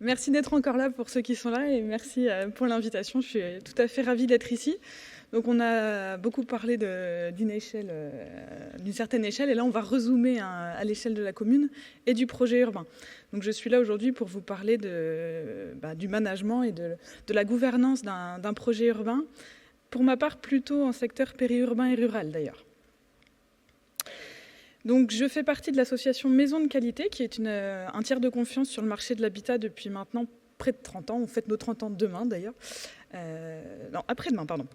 Merci d'être encore là pour ceux qui sont là et merci pour l'invitation. Je suis tout à fait ravie d'être ici. Donc on a beaucoup parlé d'une certaine échelle et là on va rezoomer à l'échelle de la commune et du projet urbain. Donc je suis là aujourd'hui pour vous parler du management et de la gouvernance d'un projet urbain, pour ma part plutôt en secteur périurbain et rural d'ailleurs. Donc je fais partie de l'association Maison de Qualité, qui est un tiers de confiance sur le marché de l'habitat depuis maintenant près de 30 ans. On fête nos 30 ans demain d'ailleurs. Non, après-demain, pardon.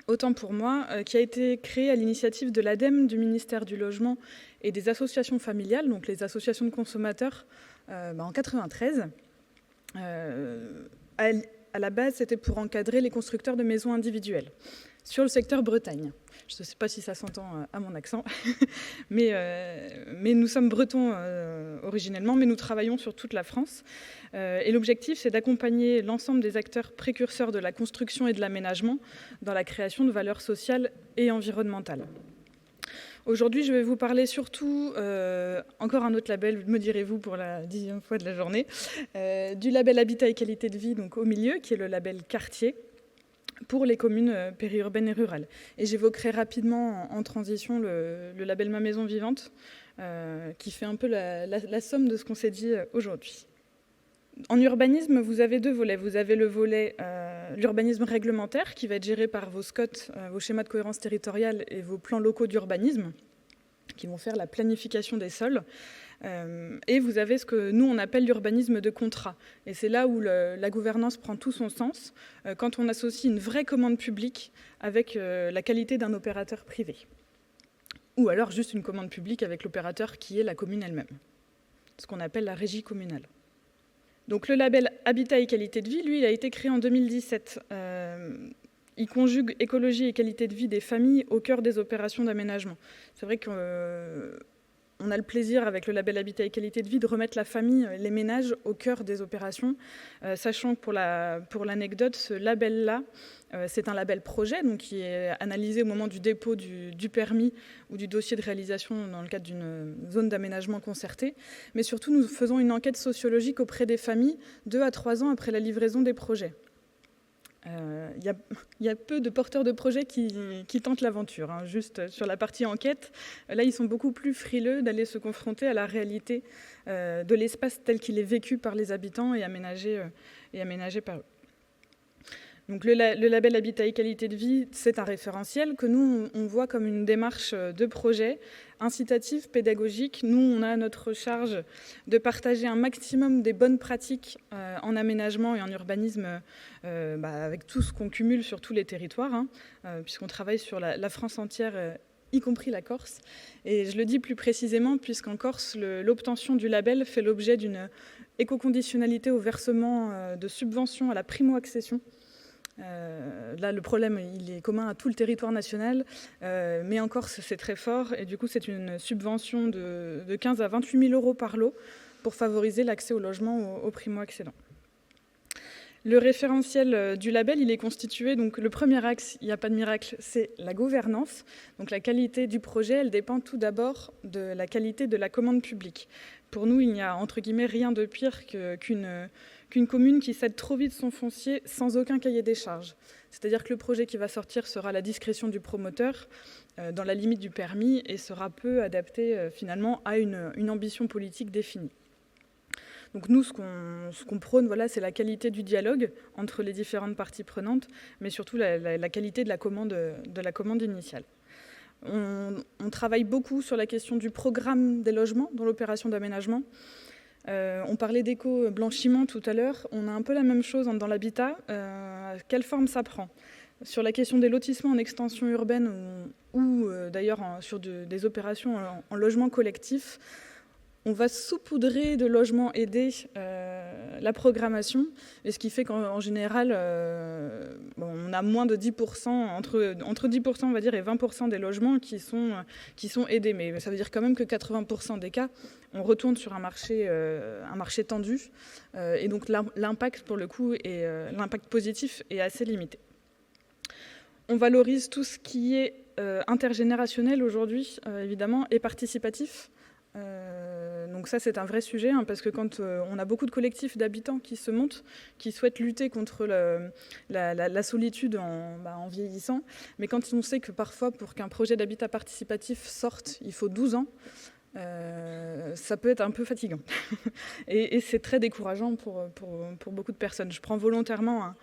Autant pour moi, qui a été créé à l'initiative de l'ADEME, du ministère du Logement et des associations familiales, donc les associations de consommateurs, en 93. À la base, c'était pour encadrer les constructeurs de maisons individuelles sur le secteur Bretagne. Je ne sais pas si ça s'entend à mon accent, mais nous sommes bretons originellement, mais nous travaillons sur toute la France. Et l'objectif, c'est d'accompagner l'ensemble des acteurs précurseurs de la construction et de l'aménagement dans la création de valeurs sociales et environnementales. Aujourd'hui, je vais vous parler surtout, encore un autre label, me direz-vous pour la 10e fois de la journée, du label Habitat et Qualité de Vie, donc au milieu, qui est le label Quartier, pour les communes périurbaines et rurales. Et j'évoquerai rapidement en transition le label Ma Maison Vivante, qui fait un peu la somme de ce qu'on s'est dit aujourd'hui. En urbanisme, vous avez deux volets. Vous avez le volet l'urbanisme réglementaire, qui va être géré par vos SCOT, vos schémas de cohérence territoriale et vos plans locaux d'urbanisme, qui vont faire la planification des sols. Et vous avez ce que nous, on appelle l'urbanisme de contrat. Et c'est là où la gouvernance prend tout son sens, quand on associe une vraie commande publique avec la qualité d'un opérateur privé. Ou alors juste une commande publique avec l'opérateur qui est la commune elle-même, ce qu'on appelle la régie communale. Donc le label Habitat et Qualité de Vie, lui, il a été créé en 2017. Il conjugue écologie et qualité de vie des familles au cœur des opérations d'aménagement. C'est vrai qu'on a le plaisir, avec le label Habitat et Qualité de Vie, de remettre la famille, les ménages, au cœur des opérations, sachant que pour l'anecdote, ce label-là, c'est un label projet, donc qui est analysé au moment du dépôt du permis ou du dossier de réalisation dans le cadre d'une zone d'aménagement concertée. Mais surtout, nous faisons une enquête sociologique auprès des familles 2 à 3 ans après la livraison des projets. Il y a peu de porteurs de projets qui tentent l'aventure. Juste sur la partie enquête, là, ils sont beaucoup plus frileux d'aller se confronter à la réalité de l'espace tel qu'il est vécu par les habitants et aménagé par eux. Donc le label Habitat et Qualité de Vie, c'est un référentiel que nous, on voit comme une démarche de projet incitative, pédagogique. Nous, on a à notre charge de partager un maximum des bonnes pratiques en aménagement et en urbanisme avec tout ce qu'on cumule sur tous les territoires, puisqu'on travaille sur la France entière, y compris la Corse. Et je le dis plus précisément, puisqu'en Corse, l'obtention du label fait l'objet d'une éco-conditionnalité au versement de subventions à la primo-accession. Là, le problème, il est commun à tout le territoire national, mais en Corse, c'est très fort. Et du coup, c'est une subvention de 15 à 28 000 euros par lot pour favoriser l'accès au logement aux primo-accédants. Le référentiel du label, il est constitué, donc le premier axe, il n'y a pas de miracle, c'est la gouvernance. Donc la qualité du projet, elle dépend tout d'abord de la qualité de la commande publique. Pour nous, il n'y a entre guillemets rien de pire qu'une commune qui cède trop vite son foncier sans aucun cahier des charges. C'est-à-dire que le projet qui va sortir sera à la discrétion du promoteur, dans la limite du permis, et sera peu adapté finalement à une ambition politique définie. Donc nous, ce qu'on prône, voilà, c'est la qualité du dialogue entre les différentes parties prenantes, mais surtout la qualité de la commande initiale. On travaille beaucoup sur la question du programme des logements dans l'opération d'aménagement. On parlait d'éco-blanchiment tout à l'heure. On a un peu la même chose dans l'habitat. Quelle forme ça prend ? Sur la question des lotissements en extension urbaine ou d'ailleurs sur des opérations en logement collectif, on va saupoudrer de logements aidés la programmation, et ce qui fait qu'en général, on a moins de 10%, entre 10% on va dire, et 20% des logements qui sont aidés. Mais ça veut dire quand même que 80% des cas, on retourne sur un marché tendu. Et donc l'impact, pour le coup, l'impact positif est assez limité. On valorise tout ce qui est intergénérationnel aujourd'hui, évidemment, et participatif. Donc ça, c'est un vrai sujet, hein, parce que quand on a beaucoup de collectifs d'habitants qui se montent, qui souhaitent lutter contre la solitude en vieillissant, mais quand on sait que parfois, pour qu'un projet d'habitat participatif sorte, il faut 12 ans, ça peut être un peu fatigant. et c'est très décourageant pour beaucoup de personnes. Je prends volontairement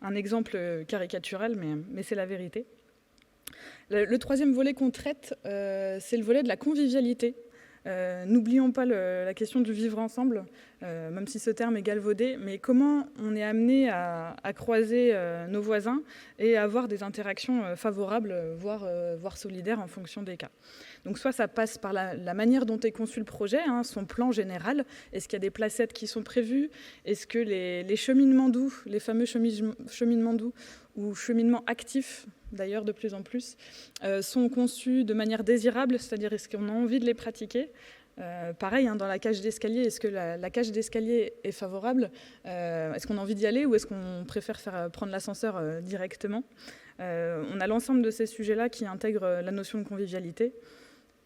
un exemple caricatural, mais c'est la vérité. Le troisième volet qu'on traite, c'est le volet de la convivialité. N'oublions pas la question du vivre ensemble, même si ce terme est galvaudé, mais comment on est amené à croiser nos voisins et à avoir des interactions favorables, voire solidaires en fonction des cas. Donc soit ça passe par la manière dont est conçu le projet, hein, son plan général. Est-ce qu'il y a des placettes qui sont prévues? Est-ce que les cheminements doux, les fameux cheminements doux ou cheminements actifs, d'ailleurs de plus en plus, sont conçus de manière désirable, c'est-à-dire est-ce qu'on a envie de les pratiquer? Pareil, hein, dans la cage d'escalier, est-ce que la cage d'escalier est favorable? Est-ce qu'on a envie d'y aller ou est-ce qu'on préfère prendre l'ascenseur directement? On a l'ensemble de ces sujets-là qui intègrent la notion de convivialité.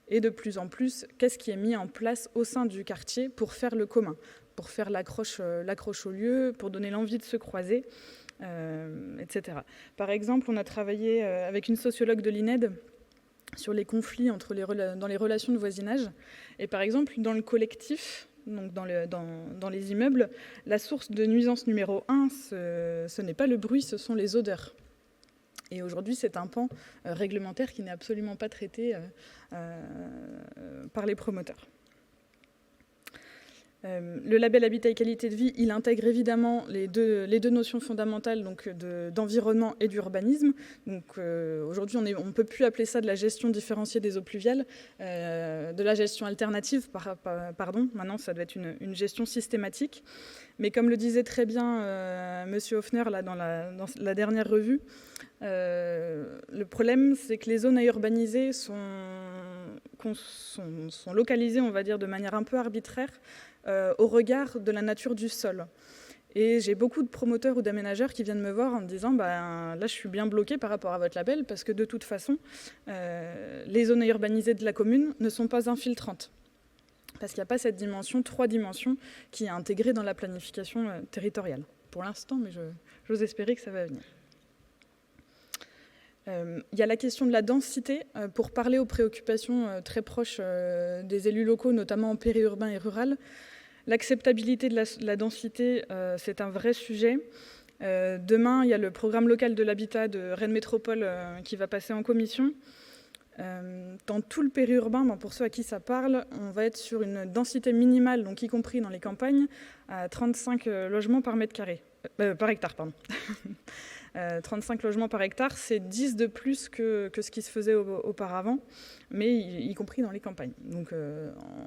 Et de plus en plus, qu'est-ce qui est mis en place au sein du quartier pour faire le commun, pour faire l'accroche au lieu, pour donner l'envie de se croiser, etc. Par exemple, on a travaillé avec une sociologue de l'INED sur les conflits dans les relations de voisinage. Et par exemple, dans le collectif, donc dans les immeubles, la source de nuisance numéro 1, ce n'est pas le bruit, ce sont les odeurs. Et aujourd'hui, c'est un pan réglementaire qui n'est absolument pas traité par les promoteurs. Le label Habitat et qualité de vie, il intègre évidemment les deux notions fondamentales donc d'environnement et d'urbanisme. Donc aujourd'hui, on ne peut plus appeler ça de la gestion différenciée des eaux pluviales, de la gestion alternative, pardon. Maintenant, ça doit être une gestion systématique. Mais comme le disait très bien Monsieur Hoffner là, dans la dernière revue, le problème, c'est que les zones à urbaniser sont localisées, on va dire, de manière un peu arbitraire, au regard de la nature du sol. Et j'ai beaucoup de promoteurs ou d'aménageurs qui viennent me voir en me disant là je suis bien bloqué par rapport à votre label parce que de toute façon les zones urbanisées de la commune ne sont pas infiltrantes parce qu'il n'y a pas cette dimension, 3 dimensions qui est intégrée dans la planification territoriale pour l'instant, mais j'ose espérer que ça va venir. Il y a la question de la densité, pour parler aux préoccupations très proches des élus locaux, notamment en périurbain et rural. L'acceptabilité de la densité, c'est un vrai sujet. Demain, il y a le programme local de l'habitat de Rennes Métropole qui va passer en commission. Dans tout le périurbain, pour ceux à qui ça parle, on va être sur une densité minimale, donc y compris dans les campagnes, à 35 logements par mètre carré, par hectare, pardon. 35 logements par hectare, c'est 10 de plus que ce qui se faisait auparavant, mais y compris dans les campagnes. Donc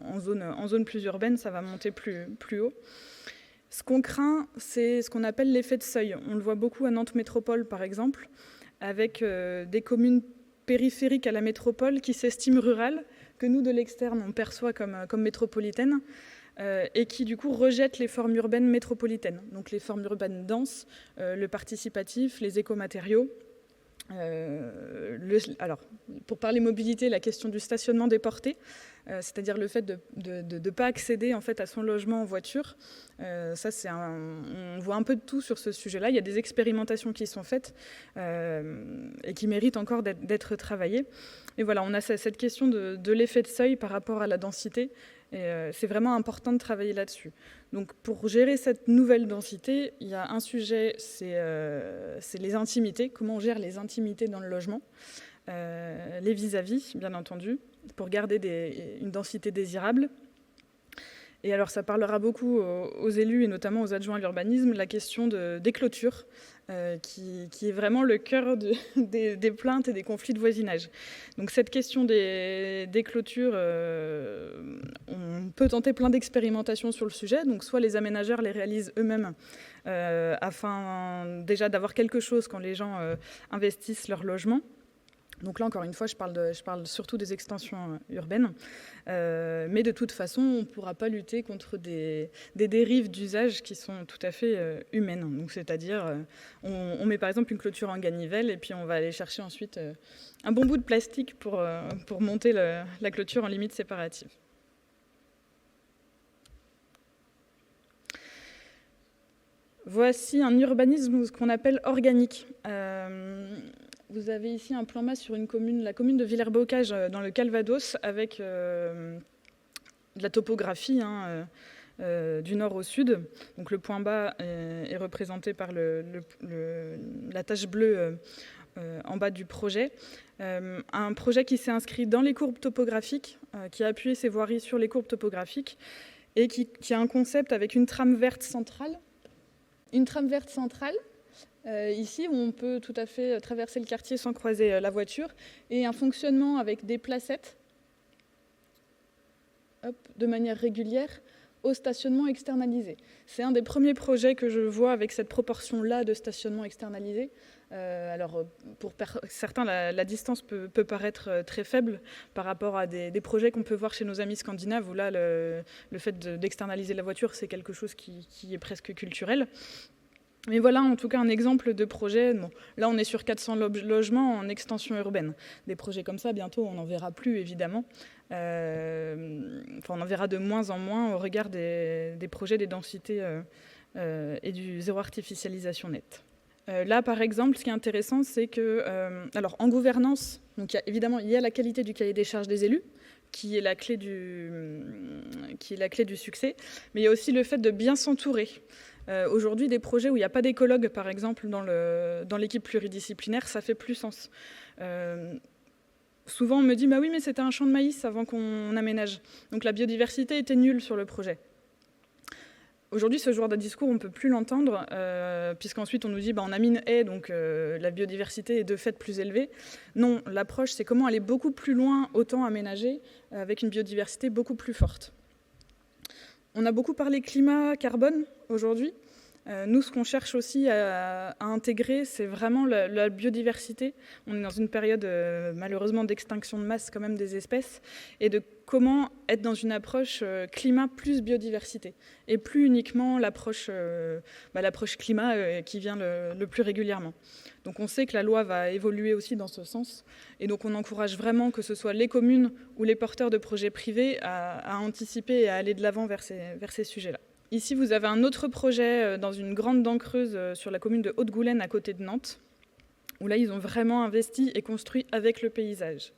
en zone plus urbaine, ça va monter plus haut. Ce qu'on craint, c'est ce qu'on appelle l'effet de seuil. On le voit beaucoup à Nantes Métropole, par exemple, avec des communes périphériques à la métropole qui s'estiment rurales, que nous, de l'externe, on perçoit comme métropolitaines, et qui du coup rejettent les formes urbaines métropolitaines, donc les formes urbaines denses, le participatif, les écomatériaux. Alors, pour parler mobilité, la question du stationnement déporté, c'est-à-dire le fait de ne pas accéder en fait, à son logement en voiture. Ça, on voit un peu de tout sur ce sujet-là. Il y a des expérimentations qui sont faites et qui méritent encore d'être travaillées. Et voilà, on a cette question de l'effet de seuil par rapport à la densité. Et c'est vraiment important de travailler là-dessus. Donc pour gérer cette nouvelle densité, il y a un sujet, c'est les intimités, comment on gère les intimités dans le logement, les vis-à-vis, bien entendu, pour garder une densité désirable. Et alors ça parlera beaucoup aux élus et notamment aux adjoints à l'urbanisme, la question des clôtures, qui est vraiment le cœur des plaintes et des conflits de voisinage. Donc cette question des clôtures, on peut tenter plein d'expérimentations sur le sujet. Donc soit les aménageurs les réalisent eux-mêmes afin déjà d'avoir quelque chose quand les gens investissent leur logement. Donc là, encore une fois, je parle surtout des extensions urbaines. Mais de toute façon, on ne pourra pas lutter contre des dérives d'usage qui sont tout à fait humaines. Donc, c'est-à-dire, on met par exemple une clôture en ganivelle et puis on va aller chercher ensuite un bon bout de plastique pour monter la clôture en limite séparative. Voici un urbanisme, ce qu'on appelle organique. Vous avez ici un plan masse sur la commune de Villers-Bocage dans le Calvados, avec de la topographie du nord au sud. Donc le point bas est représenté par la tache bleue en bas du projet. Un projet qui s'est inscrit dans les courbes topographiques, qui a appuyé ses voiries sur les courbes topographiques, et qui a un concept avec une trame verte centrale. Une trame verte centrale, ici, où on peut tout à fait traverser le quartier sans croiser la voiture, et un fonctionnement avec des placettes, de manière régulière, au stationnement externalisé. C'est un des premiers projets que je vois avec cette proportion-là de stationnement externalisé. Alors, pour certains, la distance peut paraître très faible par rapport à des projets qu'on peut voir chez nos amis scandinaves, où là, le fait d'externaliser la voiture, c'est quelque chose qui est presque culturel. Mais voilà en tout cas un exemple de projet. Bon, là, on est sur 400 logements en extension urbaine. Des projets comme ça, bientôt, on n'en verra plus, évidemment. On en verra de moins en moins au regard des projets des densités et du zéro artificialisation nette. Là, par exemple, ce qui est intéressant, c'est que, alors, en gouvernance, donc, évidemment, il y a la qualité du cahier des charges des élus, qui est la clé du succès, mais il y a aussi le fait de bien s'entourer. Aujourd'hui, des projets où il n'y a pas d'écologue, par exemple, dans l'équipe pluridisciplinaire, ça fait plus sens. Souvent, on me dit, bah oui, mais c'était un champ de maïs avant qu'on aménage. Donc la biodiversité était nulle sur le projet. Aujourd'hui, ce genre de discours, on ne peut plus l'entendre, puisqu'ensuite on nous dit, bah, on a mis une haie, donc la biodiversité est de fait plus élevée. Non, l'approche, c'est comment aller beaucoup plus loin, autant aménager, avec une biodiversité beaucoup plus forte. On a beaucoup parlé climat, carbone aujourd'hui. Nous, ce qu'on cherche aussi à intégrer, c'est vraiment la biodiversité. On est dans une période, malheureusement, d'extinction de masse quand même des espèces, et de comment être dans une approche climat plus biodiversité, et plus uniquement l'approche climat qui vient le plus régulièrement. Donc on sait que la loi va évoluer aussi dans ce sens, et donc on encourage vraiment que ce soit les communes ou les porteurs de projets privés à anticiper et à aller de l'avant vers ces sujets-là. Ici, vous avez un autre projet dans une grande dent creuse sur la commune de Haute-Goulaine, à côté de Nantes, où là, ils ont vraiment investi et construit avec le paysage.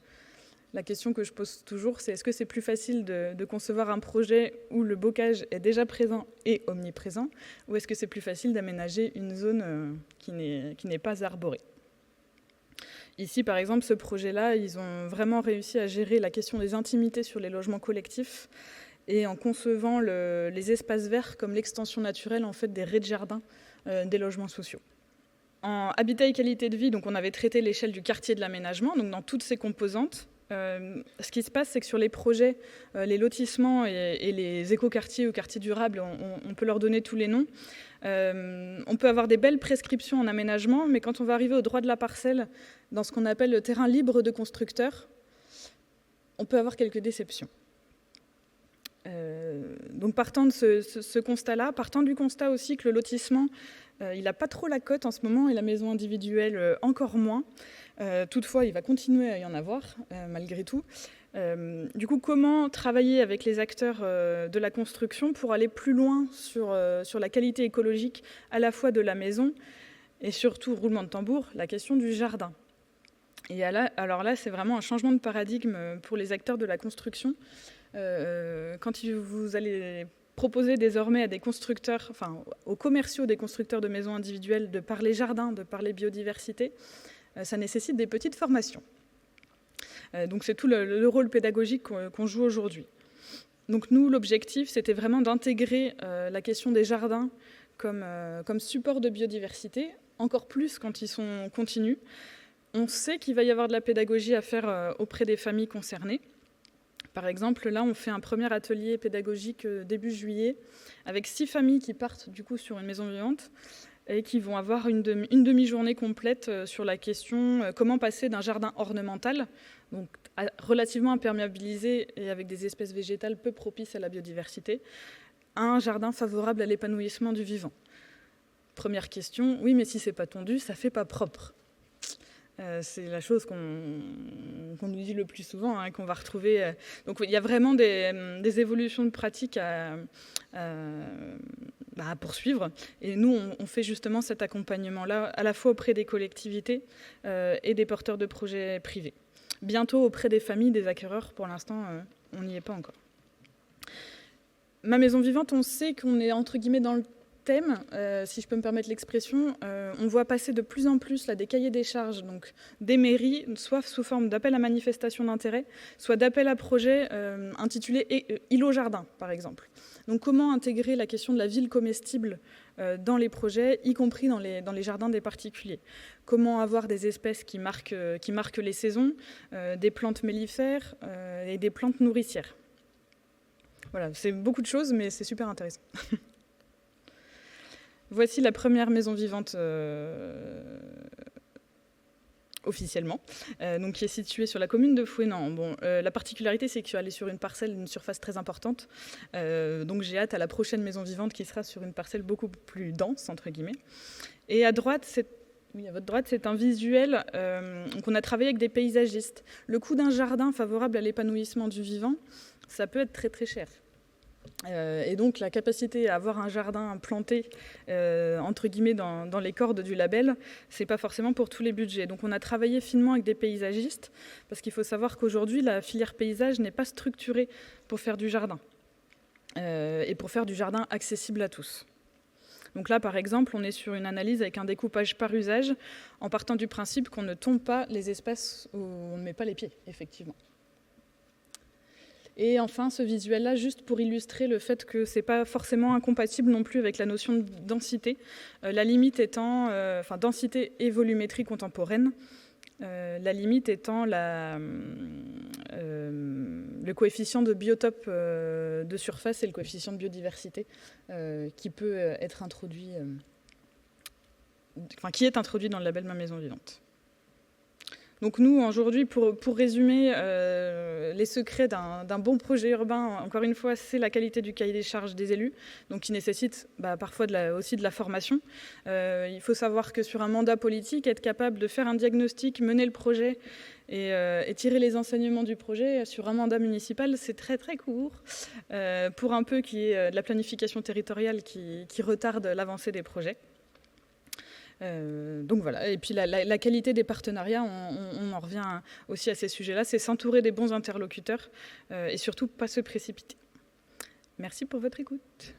La question que je pose toujours, c'est est-ce que c'est plus facile de concevoir un projet où le bocage est déjà présent et omniprésent, ou est-ce que c'est plus facile d'aménager une zone qui n'est pas arborée ? Ici, par exemple, ce projet-là, ils ont vraiment réussi à gérer la question des intimités sur les logements collectifs, et en concevant les espaces verts comme l'extension naturelle en fait, des rez-de-jardin des logements sociaux. En habitat et qualité de vie, donc on avait traité l'échelle du quartier de l'aménagement, donc dans toutes ses composantes. Ce qui se passe, c'est que sur les projets, les lotissements et les écoquartiers ou quartiers durables, on peut leur donner tous les noms. On peut avoir des belles prescriptions en aménagement, mais quand on va arriver au droit de la parcelle, dans ce qu'on appelle le terrain libre de constructeurs, on peut avoir quelques déceptions. Donc partant de ce constat-là, partant du constat aussi que le lotissement, il n'a pas trop la cote en ce moment et la maison individuelle encore moins. Toutefois, il va continuer à y en avoir, malgré tout. Du coup, comment travailler avec les acteurs de la construction pour aller plus loin sur la qualité écologique à la fois de la maison et surtout, roulement de tambour, la question du jardin. Et alors là, c'est vraiment un changement de paradigme pour les acteurs de la construction. Quand vous allez proposer désormais à des constructeurs, enfin aux commerciaux des constructeurs de maisons individuelles de parler jardin, de parler biodiversité, ça nécessite des petites formations. Donc c'est tout le rôle pédagogique qu'on joue aujourd'hui. Donc nous, l'objectif, c'était vraiment d'intégrer la question des jardins comme support de biodiversité, encore plus quand ils sont continus. On sait qu'il va y avoir de la pédagogie à faire auprès des familles concernées. Par exemple, là, on fait un premier atelier pédagogique début juillet avec 6 familles qui partent du coup sur une maison vivante et qui vont avoir une demi-journée complète sur la question comment passer d'un jardin ornemental, donc relativement imperméabilisé et avec des espèces végétales peu propices à la biodiversité, à un jardin favorable à l'épanouissement du vivant. Première question, oui, mais si c'est pas tondu, ça fait pas propre. C'est la chose qu'on nous dit le plus souvent, qu'on va retrouver. Donc il y a vraiment des évolutions de pratiques à poursuivre. Et nous, on fait justement cet accompagnement-là, à la fois auprès des collectivités et des porteurs de projets privés. Bientôt auprès des familles, des acquéreurs. Pour l'instant, on n'y est pas encore. Ma maison vivante, on sait qu'on est entre guillemets dans le thème, si je peux me permettre l'expression. On voit passer de plus en plus là, des cahiers des charges donc, des mairies, soit sous forme d'appel à manifestation d'intérêt, soit d'appel à projet intitulé Îlot Jardin, par exemple. Donc comment intégrer la question de la ville comestible dans les projets, y compris dans les jardins des particuliers. Comment avoir des espèces qui marquent les saisons, des plantes mellifères et des plantes nourricières. Voilà, c'est beaucoup de choses, mais c'est super intéressant. Voici la première maison vivante officiellement, donc qui est située sur la commune de Fouesnant. Bon, la particularité, c'est qu'elle est sur une parcelle, une surface très importante. Donc j'ai hâte à la prochaine maison vivante qui sera sur une parcelle beaucoup plus dense, entre guillemets. Et à droite, à votre droite, c'est un visuel qu'on a travaillé avec des paysagistes. Le coût d'un jardin favorable à l'épanouissement du vivant, ça peut être très très cher. Et donc la capacité à avoir un jardin planté entre guillemets dans les cordes du label, c'est pas forcément pour tous les budgets. Donc on a travaillé finement avec des paysagistes parce qu'il faut savoir qu'aujourd'hui la filière paysage n'est pas structurée pour faire du jardin et pour faire du jardin accessible à tous. Donc là, par exemple, on est sur une analyse avec un découpage par usage en partant du principe qu'on ne tombe pas les espaces où on ne met pas les pieds, effectivement. Et enfin, ce visuel-là, juste pour illustrer le fait que ce n'est pas forcément incompatible non plus avec la notion de densité. La limite étant, densité et volumétrie contemporaine. La limite étant le coefficient de biotope de surface et le coefficient de biodiversité qui peut être introduit, qui est introduit dans le label Ma Maison Vivante. Donc nous, aujourd'hui, pour résumer, les secrets d'un bon projet urbain, encore une fois, c'est la qualité du cahier des charges des élus, donc qui nécessite parfois aussi de la formation. Il faut savoir que sur un mandat politique, être capable de faire un diagnostic, mener le projet et tirer les enseignements du projet sur un mandat municipal, c'est très très court, pour un peu qu'il y ait de la planification territoriale qui retarde l'avancée des projets. Donc voilà, et puis la qualité des partenariats, on en revient aussi à ces sujets-là, c'est s'entourer des bons interlocuteurs et surtout pas se précipiter. Merci pour votre écoute.